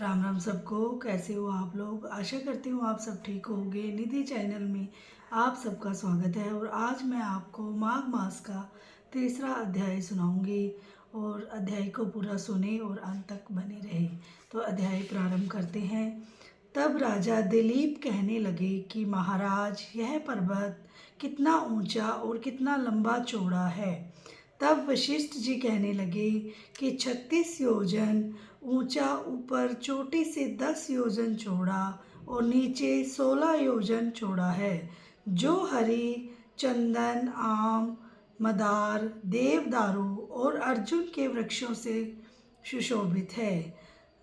राम राम सबको। कैसे हो आप लोग? आशा करती हूँ आप सब ठीक होंगे। निधि चैनल में आप सबका स्वागत है। और आज मैं आपको माघ मास का तीसरा अध्याय सुनाऊंगी और अध्याय को पूरा सुने और अंत तक बने रहे। तो अध्याय प्रारंभ करते हैं। तब राजा दिलीप कहने लगे कि महाराज, यह पर्वत कितना ऊंचा और कितना लंबा चौड़ा है। तब वशिष्ठ जी कहने लगे कि 36 योजन ऊंचा, ऊपर चोटी से 10 योजन चौड़ा और नीचे 16 योजन चौड़ा है, जो हरी, चंदन, आम, मदार, देवदारू और अर्जुन के वृक्षों से सुशोभित है।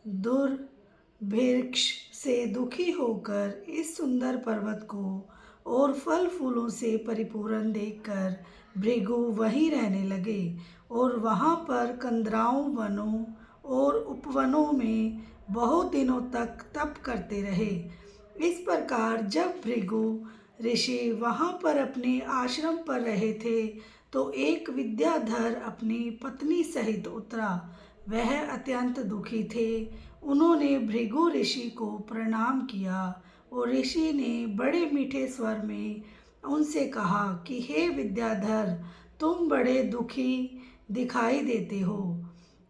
दुर्भिक्ष से दुखी होकर इस सुंदर पर्वत को और फल फूलों से परिपूर्ण देखकर भृगु वहीं रहने लगे और वहाँ पर कंदराओं वनों और उपवनों में बहुत दिनों तक तप करते रहे। इस प्रकार जब भृगु ऋषि वहाँ पर अपने आश्रम पर रहे थे तो एक विद्याधर अपनी पत्नी सहित उतरा। वह अत्यंत दुखी थे। उन्होंने भृगु ऋषि को प्रणाम किया और ऋषि ने बड़े मीठे स्वर में उनसे कहा कि हे विद्याधर, तुम बड़े दुखी दिखाई देते हो,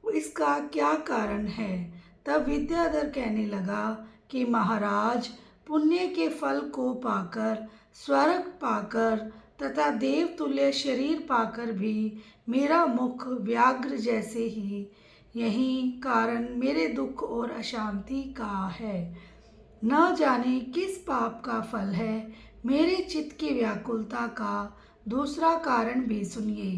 इसका क्या कारण है? तब विद्याधर कहने लगा कि महाराज, पुण्य के फल को पाकर, स्वर्ग पाकर तथा देवतुल्य शरीर पाकर भी मेरा मुख व्याघ्र जैसे ही यही कारण मेरे दुख और अशांति का है। न जाने किस पाप का फल है। मेरे चित्त की व्याकुलता का दूसरा कारण भी सुनिए।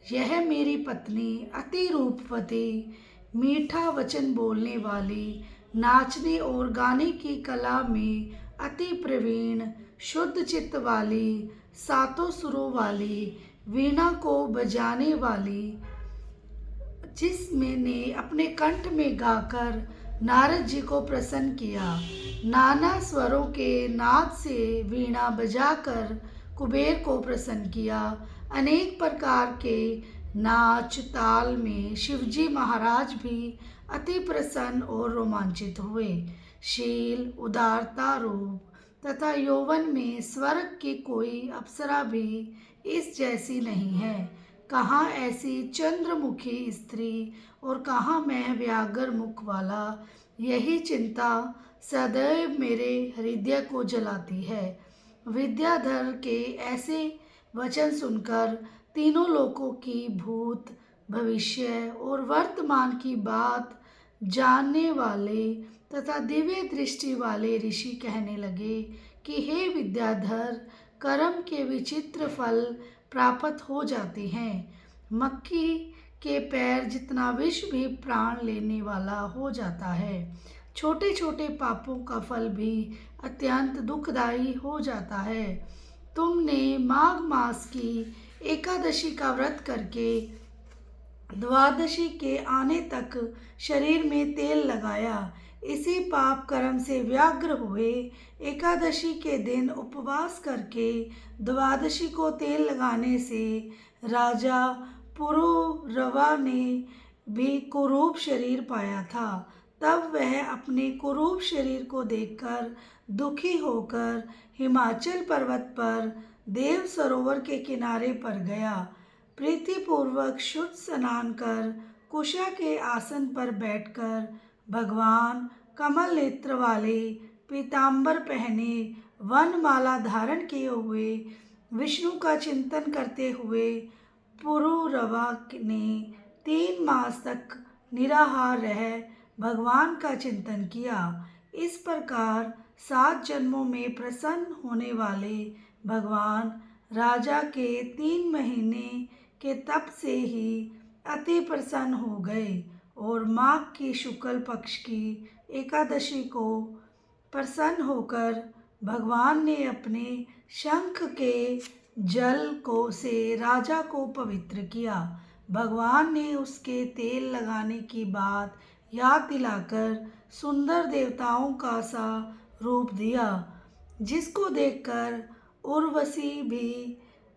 यह मेरी पत्नी अति रूपवती, मीठा वचन बोलने वाली, नाचने और गाने की कला में अति प्रवीण, शुद्ध चित्त वाली, सातों सुरों वाली, वीणा को बजाने वाली, जिसमें ने अपने कंठ में गाकर नारद जी को प्रसन्न किया, नाना स्वरों के नाद से वीणा बजाकर कुबेर को प्रसन्न किया, अनेक प्रकार के नाच ताल में शिवजी महाराज भी अति प्रसन्न और रोमांचित हुए। शील, उदारता, रूप तथा यौवन में स्वर्ग की कोई अप्सरा भी इस जैसी नहीं है। कहाँ ऐसी चंद्रमुखी स्त्री और कहाँ मैं व्याघ्र मुख वाला। यही चिंता सदैव मेरे हृदय को जलाती है। विद्याधर के ऐसे वचन सुनकर तीनों लोकों की भूत, भविष्य और वर्तमान की बात जानने वाले तथा दिव्य दृष्टि वाले ऋषि कहने लगे कि हे विद्याधर, कर्म के विचित्र फल प्राप्त हो जाते हैं। मक्खी के पैर जितना विष भी प्राण लेने वाला हो जाता है। छोटे छोटे पापों का फल भी अत्यंत दुखदायी हो जाता है। तुमने माघ मास की एकादशी का व्रत करके द्वादशी के आने तक शरीर में तेल लगाया। इसी पाप कर्म से व्याग्र हुए एकादशी के दिन उपवास करके द्वादशी को तेल लगाने से राजा पुरुरवा ने भी कुरूप शरीर पाया था। तब वह अपने कुरूप शरीर को देखकर दुखी होकर हिमाचल पर्वत पर देव सरोवर के किनारे पर गया। प्रीतिपूर्वक शुद्ध स्नान कर कुशा के आसन पर बैठकर भगवान कमल नेत्र वाले, पीतांबर पहने, वनमाला धारण किए हुए विष्णु का चिंतन करते हुए पुरुरवा ने 3 मास तक निराहार रह भगवान का चिंतन किया। इस प्रकार 7 जन्मों में प्रसन्न होने वाले भगवान राजा के 3 महीने के तप से ही अति प्रसन्न हो गए और माघ की शुक्ल पक्ष की एकादशी को प्रसन्न होकर भगवान ने अपने शंख के जल को से राजा को पवित्र किया। भगवान ने उसके तेल लगाने की बात याद दिलाकर सुंदर देवताओं का सा रूप दिया, जिसको देखकर उर्वशी भी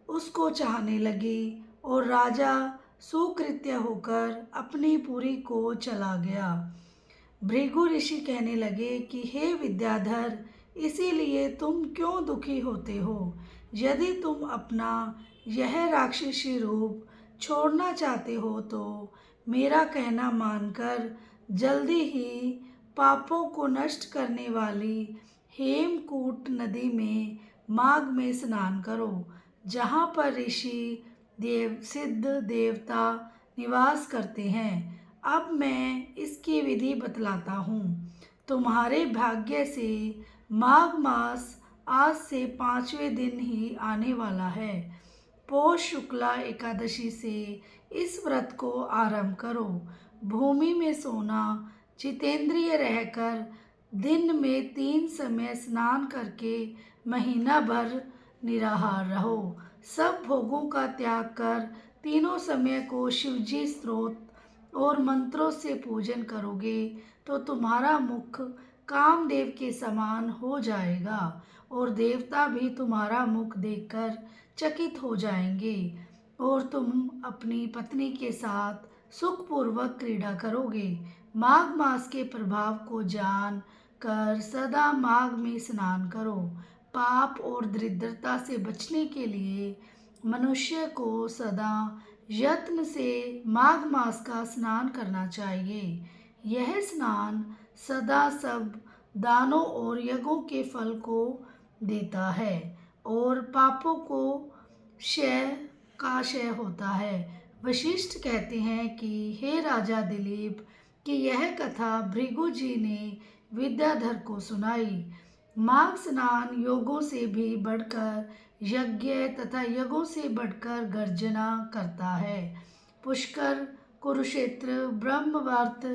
उसको चाहने लगी और राजा सुकृत्य होकर अपनी पुरी को चला गया। भृगु ऋषि कहने लगे कि हे विद्याधर, इसीलिए तुम क्यों दुखी होते हो? यदि तुम अपना यह राक्षसी रूप छोड़ना चाहते हो तो मेरा कहना मानकर जल्दी ही पापों को नष्ट करने वाली हेमकूट नदी में माघ में स्नान करो, जहाँ पर ऋषि देव सिद्ध देवता निवास करते हैं। अब मैं इसकी विधि बतलाता हूँ। तुम्हारे भाग्य से माघ मास आज से 5वें दिन ही आने वाला है। पौष शुक्ला एकादशी से इस व्रत को आरंभ करो। भूमि में सोना, जितेंद्रिय रहकर दिन में 3 समय स्नान करके महीना भर निराहार रहो। सब भोगों का त्याग कर तीनों समय को शिवजी स्तोत्र और मंत्रों से पूजन करोगे तो तुम्हारा मुख कामदेव के समान हो जाएगा और देवता भी तुम्हारा मुख देखकर चकित हो जाएंगे और तुम अपनी पत्नी के साथ सुखपूर्वक क्रीड़ा करोगे। माघ मास के प्रभाव को जान कर सदा माघ में स्नान करो। पाप और दरिद्रता से बचने के लिए मनुष्य को सदा यत्न से माघ मास का स्नान करना चाहिए। यह स्नान सदा सब दानों और यज्ञों के फल को देता है और पापों को क्षय होता है। वशिष्ठ कहते हैं कि हे राजा दिलीप, कि यह कथा भृगु जी ने विद्याधर को सुनाई। माघ स्नान योगों से भी बढ़कर यज्ञ तथा यज्ञों से बढ़कर गर्जना करता है। पुष्कर, कुरुक्षेत्र, ब्रह्मवर्त,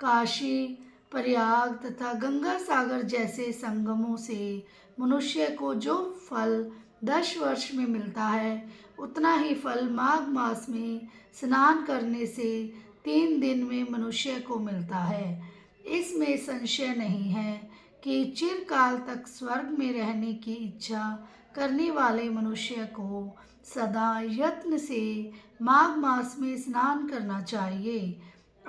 काशी, प्रयाग तथा गंगा सागर जैसे संगमों से मनुष्य को जो फल 10 वर्ष में मिलता है, उतना ही फल माघ मास में स्नान करने से 3 दिन में मनुष्य को मिलता है। इसमें संशय नहीं है कि चिरकाल तक स्वर्ग में रहने की इच्छा करने वाले मनुष्य को सदा यत्न से माघ मास में स्नान करना चाहिए।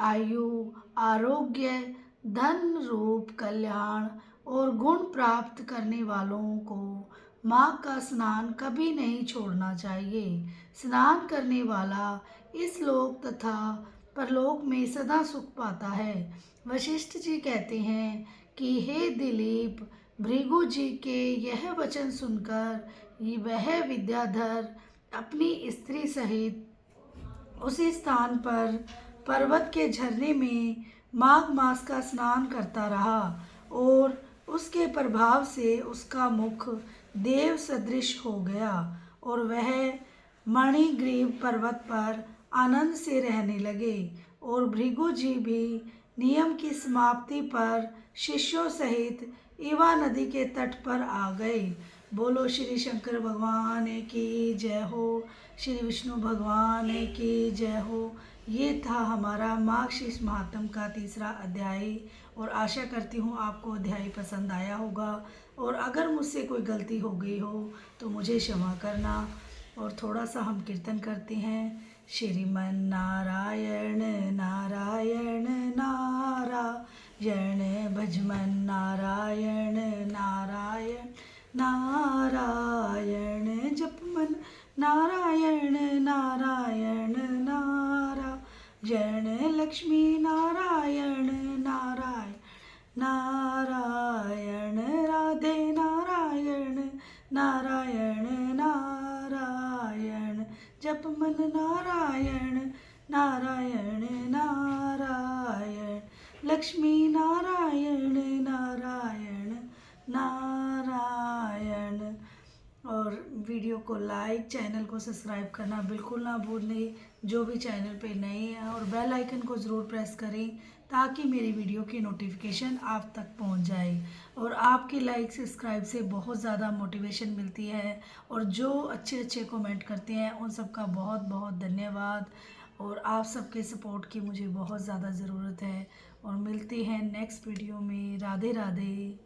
आयु, आरोग्य, धन रूप कल्याण और गुण प्राप्त करने वालों को माघ का स्नान कभी नहीं छोड़ना चाहिए। स्नान करने वाला इस लोक तथा परलोक में सदा सुख पाता है। वशिष्ठ जी कहते हैं कि हे दिलीप, भृगु जी के यह वचन सुनकर वह विद्याधर अपनी स्त्री सहित उसी स्थान पर पर्वत के झरने में माघ मास का स्नान करता रहा और उसके प्रभाव से उसका मुख देव सदृश हो गया और वह मणिग्रीव पर्वत पर आनंद से रहने लगे। और भृगु जी भी नियम की समाप्ति पर शिष्यों सहित इवा नदी के तट पर आ गए। बोलो श्री शंकर भगवान की जय हो, श्री विष्णु भगवान की जय हो। ये था हमारा माघशीर्ष महात्म का 3रा अध्याय और आशा करती हूँ आपको अध्याय पसंद आया होगा और अगर मुझसे कोई गलती हो गई हो तो मुझे क्षमा करना। और थोड़ा सा हम कीर्तन करते हैं। श्रीमन नारायण नारायण नारायण, भजमन नारायण नारायण नारायण, जपमन नारायण नारायण नारायण, लक्ष्मी नारायण नारायण नारायण, राधे नारायण नारायण नारायण, जपमन नारायण नारायण नारायण, लक्ष्मी नारायण नारायण नारायण। और वीडियो को लाइक, चैनल को सब्सक्राइब करना बिल्कुल ना भूलें जो भी चैनल पे नए हैं, और बेल आइकन को ज़रूर प्रेस करें ताकि मेरी वीडियो की नोटिफिकेशन आप तक पहुंच जाए। और आपकी लाइक सब्सक्राइब से बहुत ज़्यादा मोटिवेशन मिलती है और जो अच्छे अच्छे कमेंट करते हैं उन सबका बहुत बहुत धन्यवाद। और आप सबके सपोर्ट की मुझे बहुत ज़्यादा ज़रूरत है। और मिलते हैं नेक्स्ट वीडियो में। राधे राधे।